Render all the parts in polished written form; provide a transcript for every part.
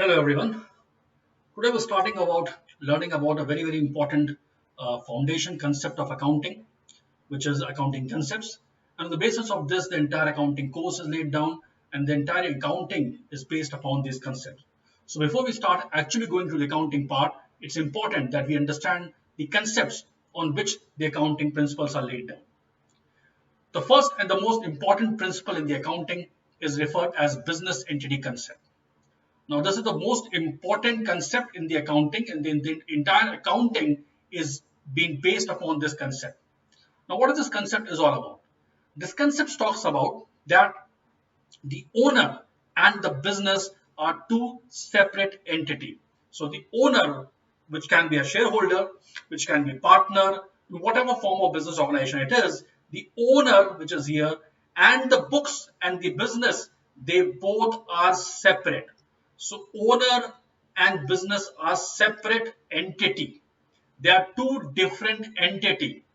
Hello everyone. Today we're starting about learning about a very important foundation concept of accounting, which is accounting concepts. And on the basis of this, the entire accounting course is laid down, and the entire accounting is based upon these concepts. So before we start actually going to the accounting part, it's important that we understand the concepts on which the accounting principles are laid down. The first and the most important principle in the accounting is referred as business entity concept. Now, this is the most important concept in the accounting, and the entire accounting is being based upon this concept. Now, what is this concept is all about? This concept talks about that the owner and the business are two separate entities. So, the owner, which can be a shareholder, which can be partner, whatever form of business organization it is, the owner, which is here, and the books and the business, they both are separate. So owner and business are separate entity. They are two different entity.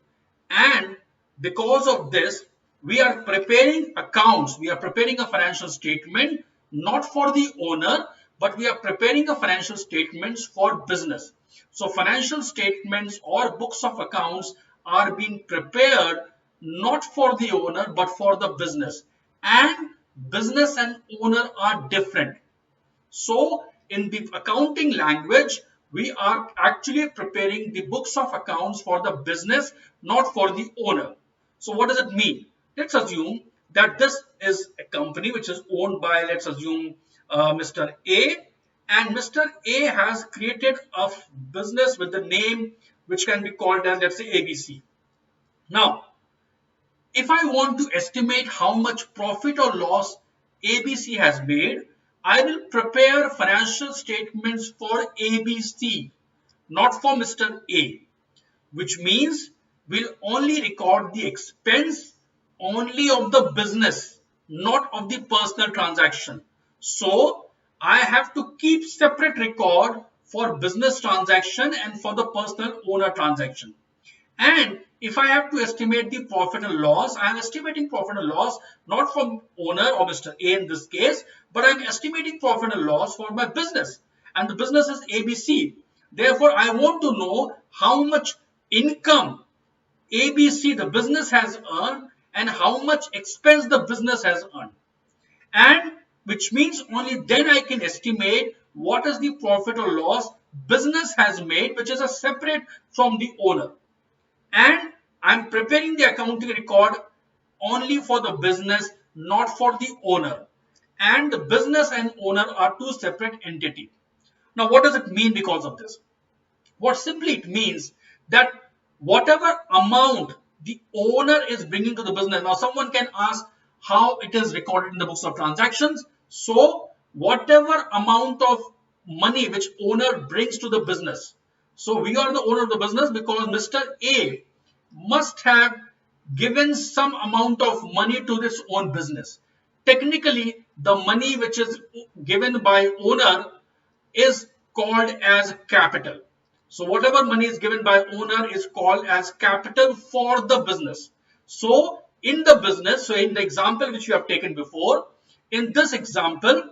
And because of this, we are preparing accounts. We are preparing a financial statement not for the owner, but we are preparing a financial statements for business. So financial statements or books of accounts are being prepared not for the owner, but for the business. And business and owner are different. So in the accounting language, we are actually preparing the books of accounts for the business, not for the owner. So what does it mean? Let's assume that this is a company which is owned by, let's assume, Mr. A, and Mr. A has created a business with the name which can be called as, let's say, ABC. Now, if I want to estimate how much profit or loss ABC has made, I will prepare financial statements for ABC, not for Mr. A, which means we'll only record the expense only of the business, not of the personal transaction. So I have to keep separate record for business transaction and for the personal owner transaction. And if I have to estimate the profit and loss, I am estimating profit and loss not from owner or Mr. A in this case, but I am estimating profit and loss for my business. And the business is ABC. Therefore, I want to know how much income ABC, the business, has earned and how much expense the business has earned. And which means only then I can estimate what is the profit or loss business has made, which is a separate from the owner. And I'm preparing the accounting record only for the business, not for the owner. And the business and owner are two separate entities. Now, what does it mean because of this? What simply it means that whatever amount the owner is bringing to the business. Now, someone can ask how it is recorded in the books of transactions. So, whatever amount of money which owner brings to the business. So, we are the owner of the business because Mr. A must have given some amount of money to this own business. Technically, the money which is given by owner is called as capital. So whatever money is given by owner is called as capital for the business. So in the business, so in the example which you have taken before, in this example,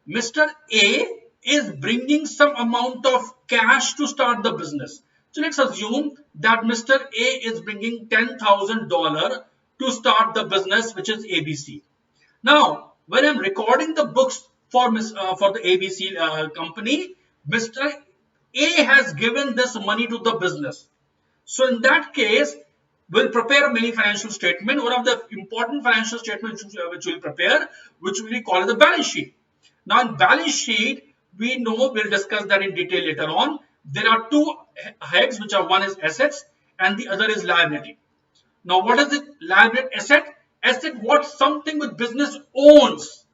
Mr. A is bringing some amount of cash to start the business. So let's assume that Mr. A is bringing $10,000 to start the business, which is ABC. Now, when I'm recording the books for the ABC company, Mr. A has given this money to the business. So in that case, we'll prepare many financial statement. One of the important financial statements which we'll prepare, which we call the balance sheet. Now in balance sheet, we know we'll discuss that in detail later on. There are two heads, which are one is assets and the other is liability. Now what is it? Liability, asset? Asset what something which business owns,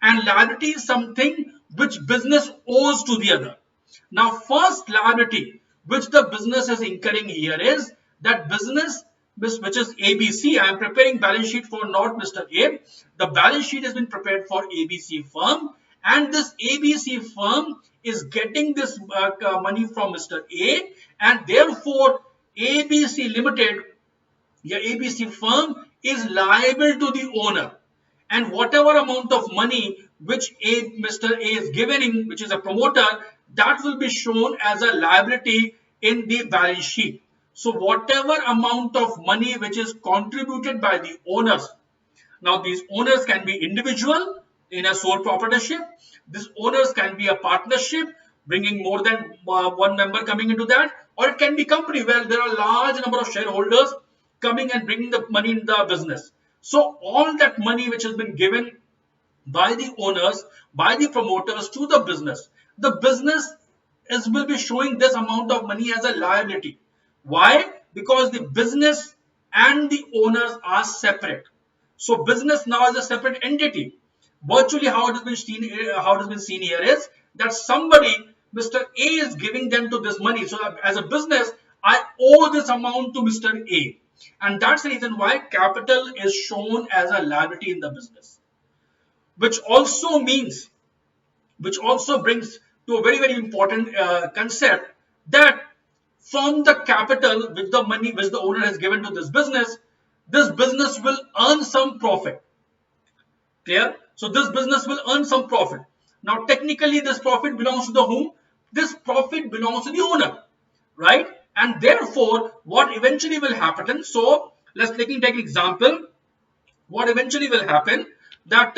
and liability is something which business owes to the other. Now first liability which the business is incurring here is that business which is ABC. I am preparing balance sheet for not Mr. A. The balance sheet has been prepared for ABC firm, and this ABC firm is getting this money from Mr. A, and therefore ABC Limited, the ABC firm, is liable to the owner. and whatever amount of money which Mr. A is given, which is a promoter, that will be shown as a liability in the balance sheet. So whatever amount of money which is contributed by the owners, now these owners can be individual in a sole proprietorship. These owners can be a partnership, bringing more than one member coming into that, or it can be company where there are large number of shareholders coming and bringing the money in the business. So all that money which has been given by the owners, by the promoters to the business will be showing this amount of money as a liability. Why? Because the business and the owners are separate. So business now is a separate entity. Virtually, how it has been seen here is that somebody, Mr. A, is giving them to this money. So as a business, I owe this amount to Mr. A, and that's the reason why capital is shown as a liability in the business. Which also means, which also brings to a very important concept that from the capital which the money which the owner has given to this business will earn some profit. Clear? So this business will earn some profit. Now technically this profit belongs to the whom? This profit belongs to the owner, right? And therefore what eventually will happen, so let's take an example. What eventually will happen that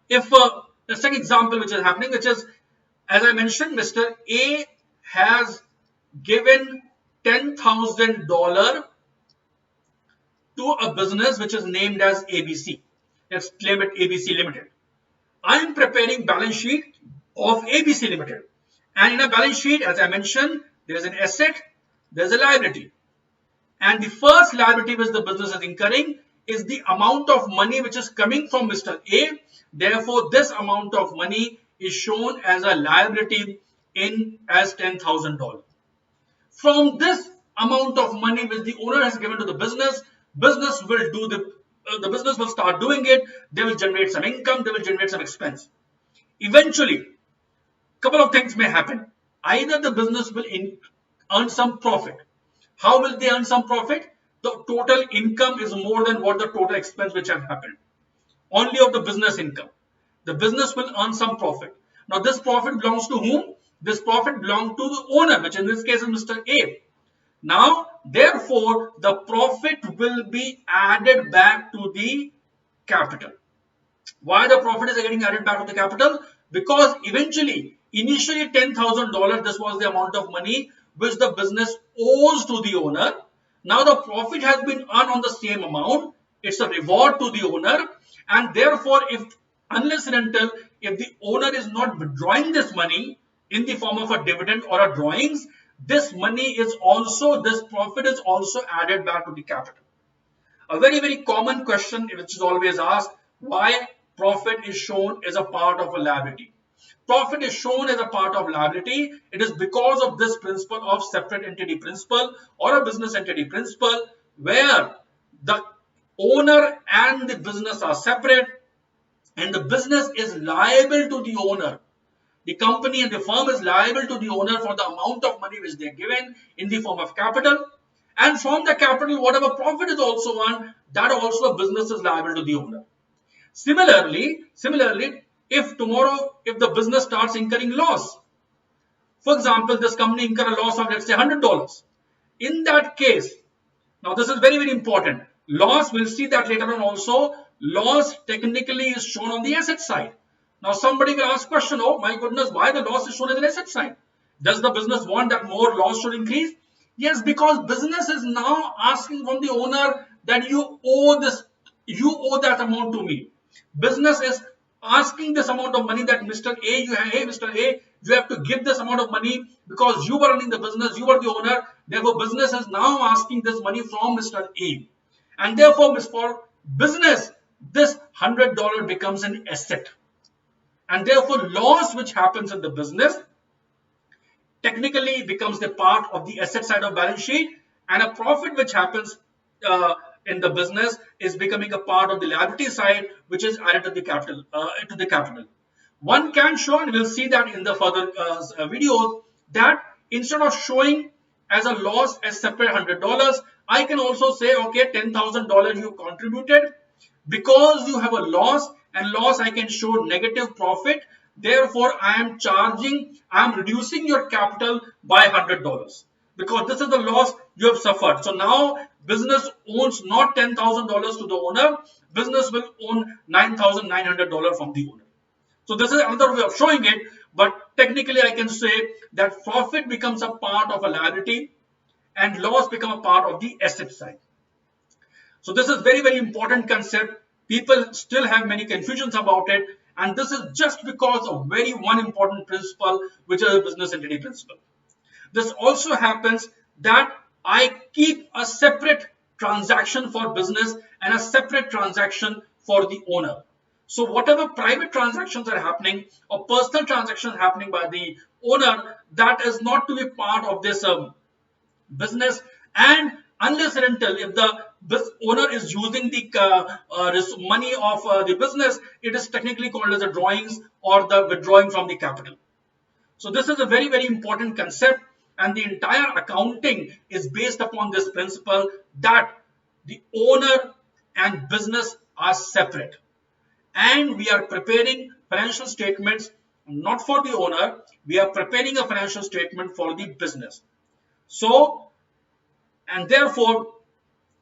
if the second example which is happening, which is, as I mentioned, Mr. A has given $10,000 to a business which is named as ABC. Let's claim it ABC Limited. I am preparing balance sheet of ABC Limited, and in a balance sheet, as I mentioned, there is an asset, there is a liability, and the first liability which the business is incurring is the amount of money which is coming from Mr. A. Therefore, this amount of money is shown as a liability in as $10,000. From this amount of money which the owner has given to the business will do the business will start doing it. They will generate some income, they will generate some expense. Eventually, couple of things may happen. Either the business will earn some profit. How will they earn some profit? The total income is more than what the total expense which have happened. Only of the business income. The business will earn some profit. Now this profit belongs to whom? This profit belongs to the owner, which in this case is Mr. A. Now, therefore, the profit will be added back to the capital. Why the profit is getting added back to the capital? Because eventually, initially $10,000, this was the amount of money which the business owes to the owner. Now the profit has been earned on the same amount. It's a reward to the owner, and therefore, unless and until if the owner is not withdrawing this money in the form of a dividend or a drawings, this profit is also added back to the capital. A very common question which is always asked, why profit is shown as a part of a liability? Profit is shown as a part of liability. It is because of this principle of separate entity principle or a business entity principle, where the owner and the business are separate and the business is liable to the owner. The company and the firm is liable to the owner for the amount of money which they are given in the form of capital. And from the capital, whatever profit is also earned, that also the business is liable to the owner. Similarly, if tomorrow, if the business starts incurring loss, for example, this company incur a loss of, let's say, $100. In that case, now this is very important. Loss, we'll see that later on also. Loss technically is shown on the asset side. Now somebody will ask question, oh my goodness, why the loss is shown as an asset side? Does the business want that more loss should increase? Yes, because business is now asking from the owner that you owe that amount to me. Business is asking this amount of money that Mr. A, you have to give this amount of money because you were running the business, you were the owner. Therefore, business is now asking this money from Mr. A. And therefore, for business, this $100 becomes an asset. And therefore, loss which happens in the business technically becomes the part of the asset side of balance sheet, and a profit which happens in the business is becoming a part of the liability side, which is added to the capital. One can show, and we'll see that in the further videos, that instead of showing as a loss as separate $100, I can also say, okay, $10,000 you contributed. Because you have a loss and loss, I can show negative profit. Therefore, I am reducing your capital by $100 because this is the loss you have suffered. So now business owns not $10,000 to the owner, business will own $9,900 from the owner. So this is another way of showing it, but technically I can say that profit becomes a part of a liability and loss become a part of the asset side. So this is very, very important concept. People still have many confusions about it, and this is just because of very one important principle, which is a business entity principle. This also happens that I keep a separate transaction for business and a separate transaction for the owner. So whatever private transactions are happening or personal transactions happening by the owner, that is not to be part of this business, and unless and until if the owner is using the money of the business, it is technically called as the drawings or the withdrawing from the capital. So this is a very, very important concept, and the entire accounting is based upon this principle that the owner and business are separate, and we are preparing financial statements not for the owner, we are preparing a financial statement for the business. So, and therefore,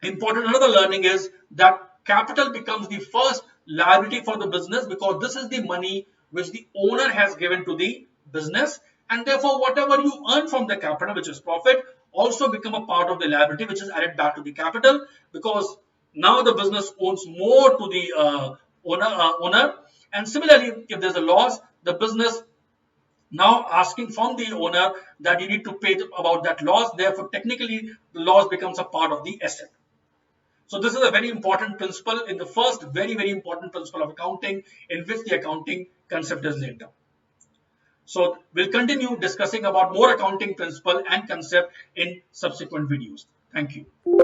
important another learning is that capital becomes the first liability for the business because this is the money which the owner has given to the business, and therefore whatever you earn from the capital, which is profit, also become a part of the liability which is added back to the capital, because now the business owns more to the owner. And similarly, if there's a loss, the business now asking from the owner that you need to pay about that loss, therefore technically the loss becomes a part of the asset. So this is a very important principle in the first very, very important principle of accounting, in which the accounting concept is laid down. So we'll continue discussing about more accounting principle and concept in subsequent videos. Thank you.